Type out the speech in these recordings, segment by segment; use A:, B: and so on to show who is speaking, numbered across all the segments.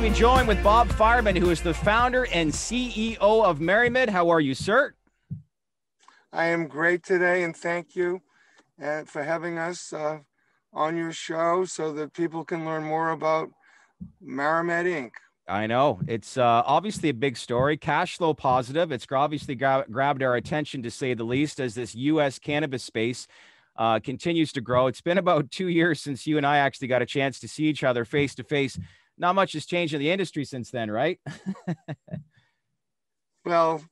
A: to be joined with Bob Fireman, who is the founder and CEO of MariMed. How are you, sir?
B: I am great today, and thank you for having us on your show so that people can learn more about MariMed Inc.
A: I know. It's obviously a big story, cash flow positive. It's obviously grabbed our attention, to say the least, as this U.S. cannabis space continues to grow. It's been about 2 years since you and I actually got a chance to see each other face to face. Not much has changed in the industry since then, right?
B: Well,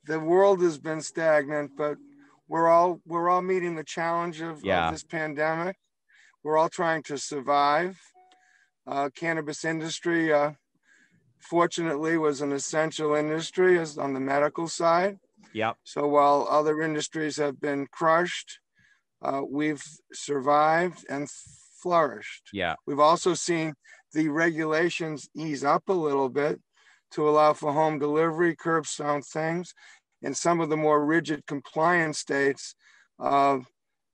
B: the world has been stagnant, but we're all meeting the challenge of this pandemic. We're all trying to survive. Cannabis industry, fortunately, was an essential industry as on the medical side.
A: Yep.
B: So while other industries have been crushed, we've survived and flourished.
A: Yeah.
B: We've also seen the regulations ease up a little bit to allow for home delivery, curbside things. In some of the more rigid compliance states,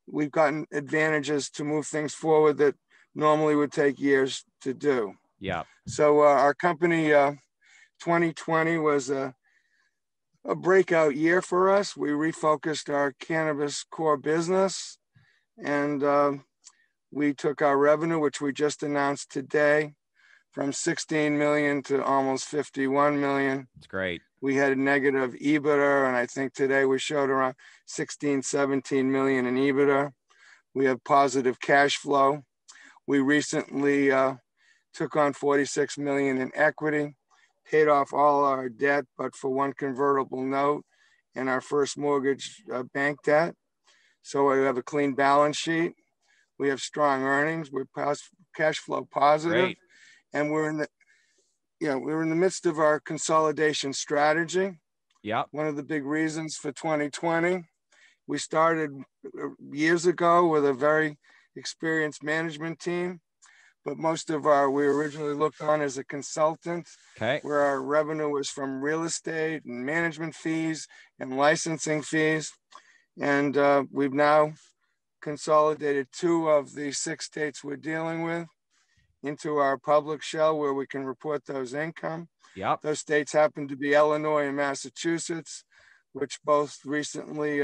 B: we've gotten advantages to move things forward that normally would take years to do.
A: Yeah.
B: So our company, 2020 was a breakout year for us. We refocused our cannabis core business, and we took our revenue, which we just announced today, from 16 million to almost 51 million.
A: It's great.
B: We had a negative EBITDA, and I think today we showed around 16, 17 million in EBITDA. We have positive cash flow. We recently took on 46 million in equity, paid off all our debt, but for one convertible note and our first mortgage bank debt. So we have a clean balance sheet. We have strong earnings. We're cash flow positive.
A: Great.
B: And we're in the midst of our consolidation strategy.
A: Yeah.
B: One of the big reasons for 2020, we started years ago with a very experienced management team, but we originally looked on as a consultant,
A: Okay.
B: where our revenue was from real estate and management fees and licensing fees. And we've now consolidated 2 of the 6 states we're dealing with into our public shell, where we can report those income.
A: Yep.
B: Those states happen to be Illinois and Massachusetts, which both recently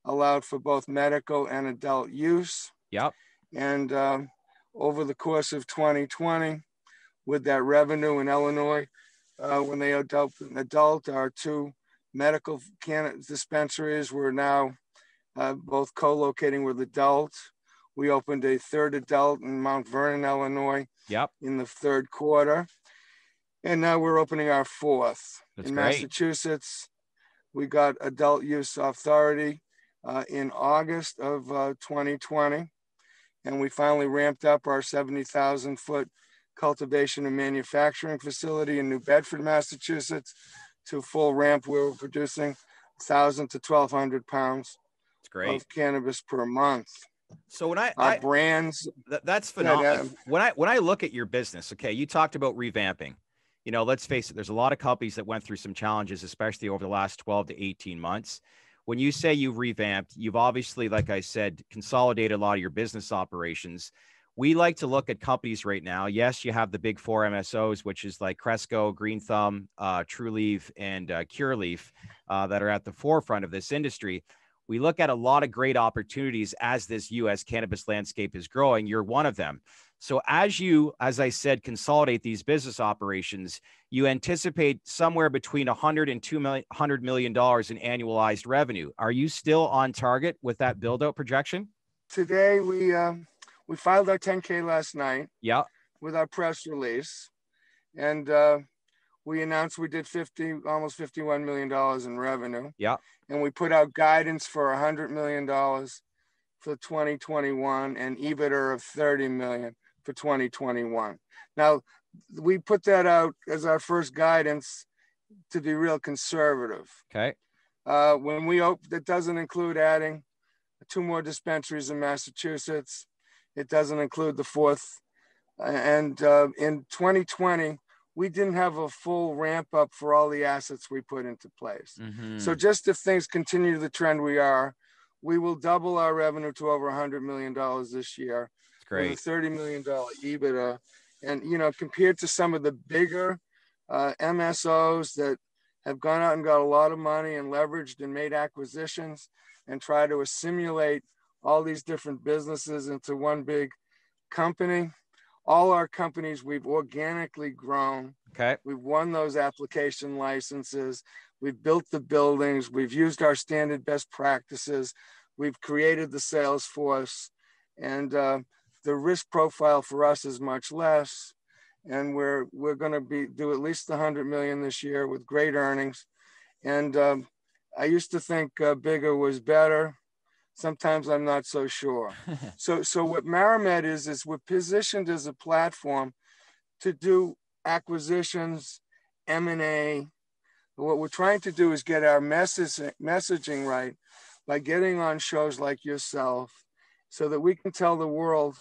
B: allowed for both medical and adult use.
A: Yep.
B: And over the course of 2020, with that revenue in Illinois, when they adult, our 2 medical cannabis dispensaries were now both co-locating with adults. We opened a 3rd adult in Mount Vernon, Illinois,
A: Yep.
B: in the 3rd quarter. And now we're opening our 4th.
A: That's
B: in
A: great.
B: Massachusetts. We got adult use authority in August of 2020. And we finally ramped up our 70,000 foot cultivation and manufacturing facility in New Bedford, Massachusetts, to full ramp, where we're producing 1,000 to 1,200 pounds of cannabis per month.
A: So when
B: our brands,
A: that's phenomenal. When I look at your business, okay, you talked about revamping. You know, let's face it, there's a lot of companies that went through some challenges, especially over the last 12 to 18 months. When you say you've revamped, you've obviously, like I said, consolidated a lot of your business operations. We like to look at companies right now. Yes, you have the big 4 MSOs, which is like Cresco, Green Thumb, True Leaf, and Cureleaf, that are at the forefront of this industry. We look at a lot of great opportunities as this U.S. cannabis landscape is growing. You're one of them. So as you, as I said, consolidate these business operations, you anticipate somewhere between $100 and $200 million in annualized revenue. Are you still on target with that build-out projection?
B: Today, we filed our 10K last night.
A: Yeah.
B: With our press release. And we announced we did almost $51 million in revenue.
A: Yeah.
B: And we put out guidance for $100 million for 2021 and EBITDA of 30 million for 2021. Now, we put that out as our first guidance to be real conservative.
A: Okay.
B: When we open, that doesn't include adding 2 more dispensaries in Massachusetts. It doesn't include the 4th. And in 2020, we didn't have a full ramp up for all the assets we put into place.
A: Mm-hmm.
B: So just if things continue the trend we will double our revenue to over $100 million this year.
A: That's great.
B: With a $30 million EBITDA And, compared to some of the bigger MSOs that have gone out and got a lot of money and leveraged and made acquisitions and try to assimilate all these different businesses into one big company. All our companies, we've organically grown.
A: Okay.
B: We've won those application licenses. We've built the buildings. We've used our standard best practices. We've created the sales force. And the risk profile for us is much less. And we're going to do at least 100 million this year with great earnings. And I used to think bigger was better. Sometimes I'm not so sure. So what MariMed is we're positioned as a platform to do acquisitions, M&A. What we're trying to do is get our messaging right by getting on shows like yourself so that we can tell the world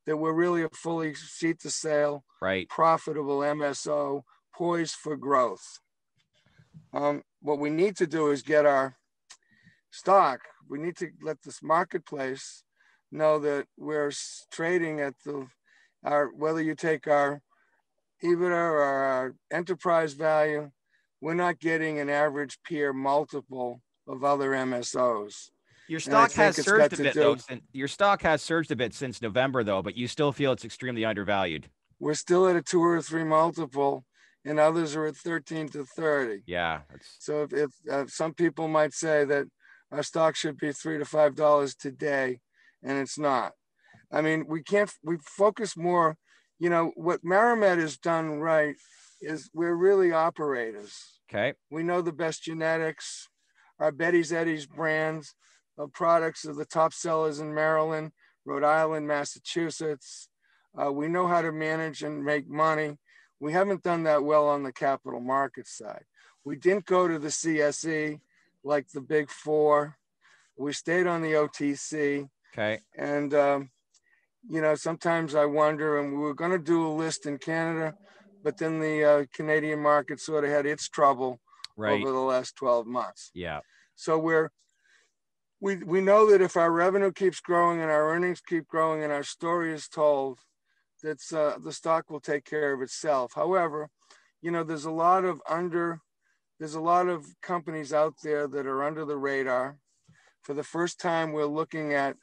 B: that we're really a fully seat to sale,
A: right,
B: profitable MSO poised for growth. What we need to do is get our stock. We need to let this marketplace know that we're trading at whether you take our EBITDA or our enterprise value, we're not getting an average peer multiple of other MSOs.
A: Your stock has surged a bit though. Your stock has surged a bit since November though, but you still feel it's extremely undervalued.
B: We're still at a 2 or 3 multiple, and others are at 13 to 30.
A: Yeah.
B: So if some people might say that our stock should be $3 to $5 today, and it's not. I mean, we focus more, what MariMed has done right is we're really operators.
A: Okay.
B: We know the best genetics. Our Betty's Eddies brands of products are the top sellers in Maryland, Rhode Island, Massachusetts. We know how to manage and make money. We haven't done that well on the capital market side. We didn't go to the CSE like the big four. We stayed on the OTC.
A: Okay.
B: And, sometimes I wonder, and we were going to do a list in Canada, but then the Canadian market sort of had its trouble over the last 12 months.
A: Yeah.
B: So we know that if our revenue keeps growing and our earnings keep growing and our story is told, that the stock will take care of itself. However, there's a lot of companies out there that are under the radar. For the first time, we're looking at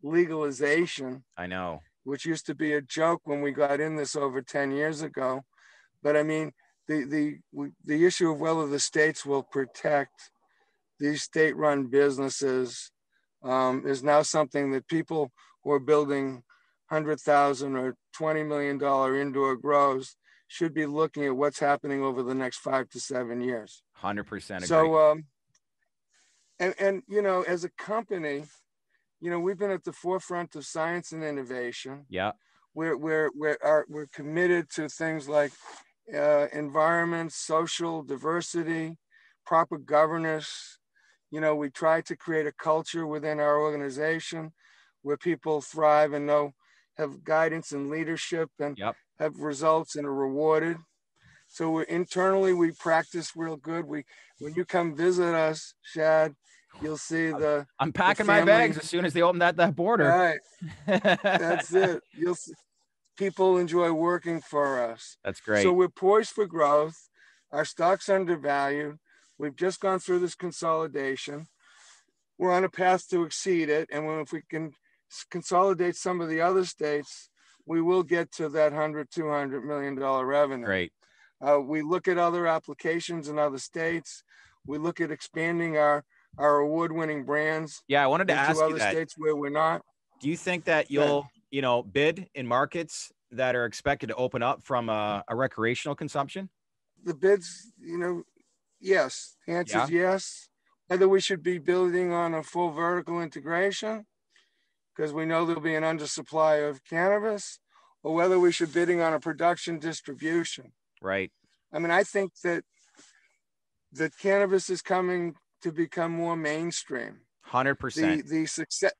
B: legalization.
A: I know.
B: Which used to be a joke when we got in this over 10 years ago. But I mean, the issue of whether the states will protect these state-run businesses is now something that people who are building $100,000 or $20 million indoor grows should be looking at what's happening over the next 5 to 7 years.
A: 100% agree.
B: So, and as a company, we've been at the forefront of science and innovation.
A: Yeah.
B: We're committed to things like environment, social diversity, proper governance. We try to create a culture within our organization where people thrive and have guidance and leadership and have results and are rewarded. So internally, we practice real good. When you come visit us, Shad, you'll see
A: I'm packing my bags as soon as they open that border.
B: Right. That's it. You'll see. People enjoy working for us.
A: That's great.
B: So we're poised for growth. Our stock's undervalued. We've just gone through this consolidation. We're on a path to exceed it. And if we can consolidate some of the other states, we will get to that $200 million revenue.
A: Great.
B: We look at other applications in other states. We look at expanding our award-winning brands.
A: Yeah, I wanted to ask you
B: other states where we're not.
A: Do you think that you'll, bid in markets that are expected to open up from a recreational consumption?
B: The bids, yes. The answer is yes. Whether we should be building on a full vertical integration, because we know there'll be an undersupply of cannabis, or whether we should bidding on a production distribution.
A: Right.
B: I mean, I think that cannabis is coming to become more mainstream.
A: 100%.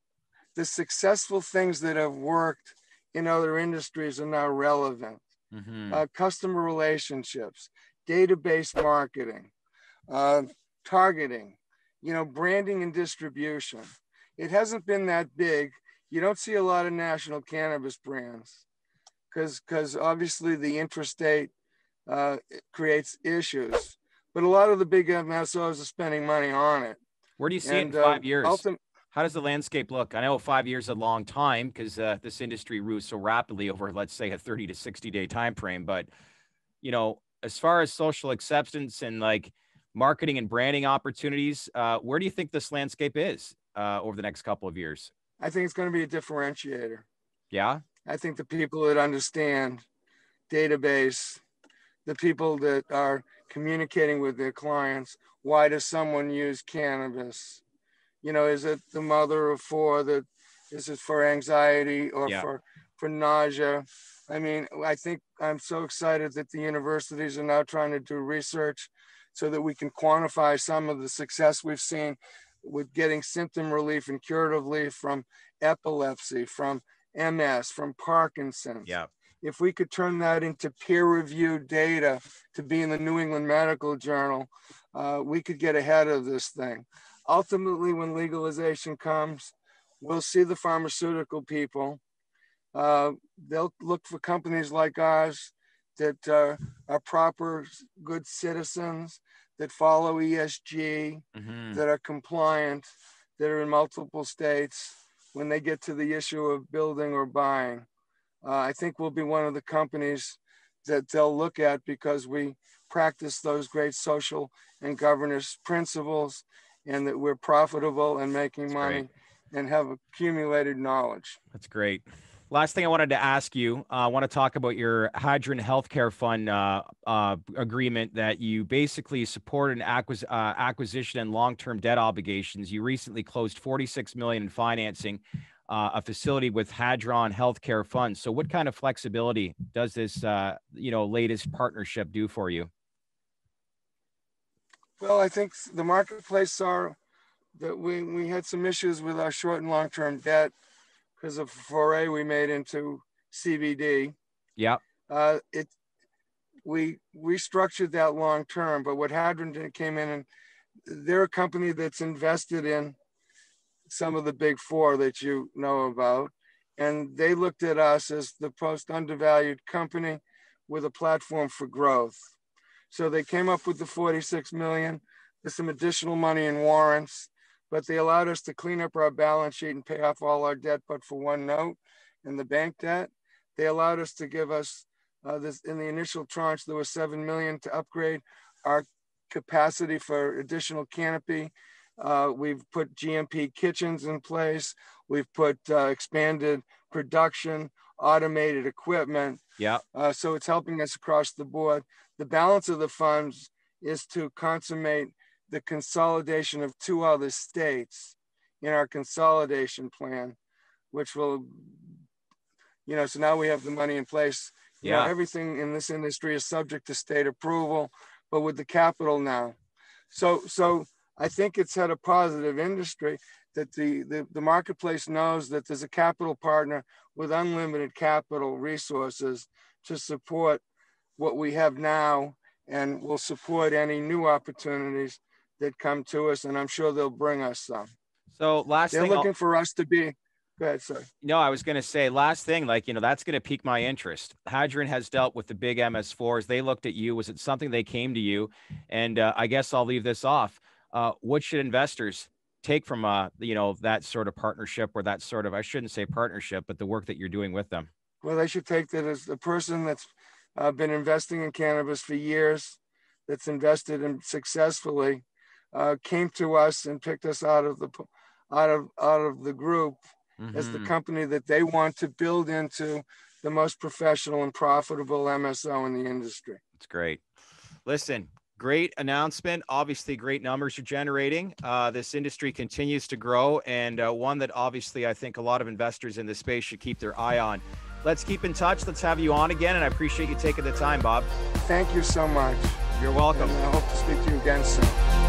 B: The successful things that have worked in other industries are now relevant.
A: Mm-hmm.
B: Customer relationships, database marketing, targeting, branding and distribution. It hasn't been that big. You don't see a lot of national cannabis brands because obviously the interstate creates issues. But a lot of the big MSOs are spending money on it.
A: Where do you see it in 5 years? How does the landscape look? I know 5 years is a long time because this industry moves so rapidly over, let's say, a 30 to 60-day time frame. But, you know, as far as social acceptance and like marketing and branding opportunities, where do you think this landscape is over the next couple of years?
B: I think it's going to be a differentiator.
A: Yeah.
B: I think the people that understand database, the people that are communicating with their clients, why does someone use cannabis? You know, is it the mother of four that is it for anxiety or for nausea? I mean, I think I'm so excited that the universities are now trying to do research so that we can quantify some of the success we've seen with getting symptom relief and curative relief from epilepsy, from MS, from Parkinson's.
A: Yeah.
B: If we could turn that into peer-reviewed data to be in the New England Medical Journal, we could get ahead of this thing. Ultimately, when legalization comes, we'll see the pharmaceutical people. They'll look for companies like ours that are proper, good citizens, that follow ESG, that are compliant, that are in multiple states when they get to the issue of building or buying. I think we'll be one of the companies that they'll look at because we practice those great social and governance principles, and that we're profitable and making money and have accumulated knowledge.
A: That's great. Last thing I wanted to ask you, I want to talk about your Hadron Healthcare Fund agreement that you basically support an acquisition and long-term debt obligations. You recently closed $46 million in financing a facility with Hadron Healthcare Fund. So what kind of flexibility does this, latest partnership do for you?
B: Well, I think the marketplace saw that we had some issues with our short and long-term debt because of foray we made into CBD.
A: Yeah.
B: We restructured that long-term, but what Hadron came in, and they're a company that's invested in some of the big four that you know about. And they looked at us as the most undervalued company with a platform for growth. So they came up with the 46 million. There's some additional money in warrants, but they allowed us to clean up our balance sheet and pay off all our debt, but for one note in the bank debt. They allowed us to give us this in the initial tranche, there was 7 million to upgrade our capacity for additional canopy. We've put GMP kitchens in place. We've put expanded production, automated equipment.
A: Yeah.
B: So it's helping us across the board. The balance of the funds is to consummate the consolidation of 2 other states in our consolidation plan, which will, so now we have the money in place. Everything in this industry is subject to state approval, but with the capital now. So I think it's had a positive industry that the marketplace knows that there's a capital partner with unlimited capital resources to support what we have now, and will support any new opportunities that come to us. And I'm sure they'll bring us some.
A: So
B: they're looking for us to be. Go ahead, sir.
A: No, I was going to say last thing, that's going to pique my interest. Hadron has dealt with the big MS4s. They looked at you. Was it something they came to you? And I guess I'll leave this off. What should investors take from, that sort of partnership, or that sort of, I shouldn't say partnership, but the work that you're doing with them?
B: Well, they should take that as the person that's been investing in cannabis for years, that's invested in successfully, came to us and picked us out of the group as the company that they want to build into the most professional and profitable MSO in the industry.
A: That's great. Listen, great announcement. Obviously, great numbers you're generating. This industry continues to grow, and one that obviously I think a lot of investors in this space should keep their eye on. Let's keep in touch. Let's have you on again, and I appreciate you taking the time, Bob.
B: Thank you so much.
A: You're welcome.
B: And I hope to speak to you again soon.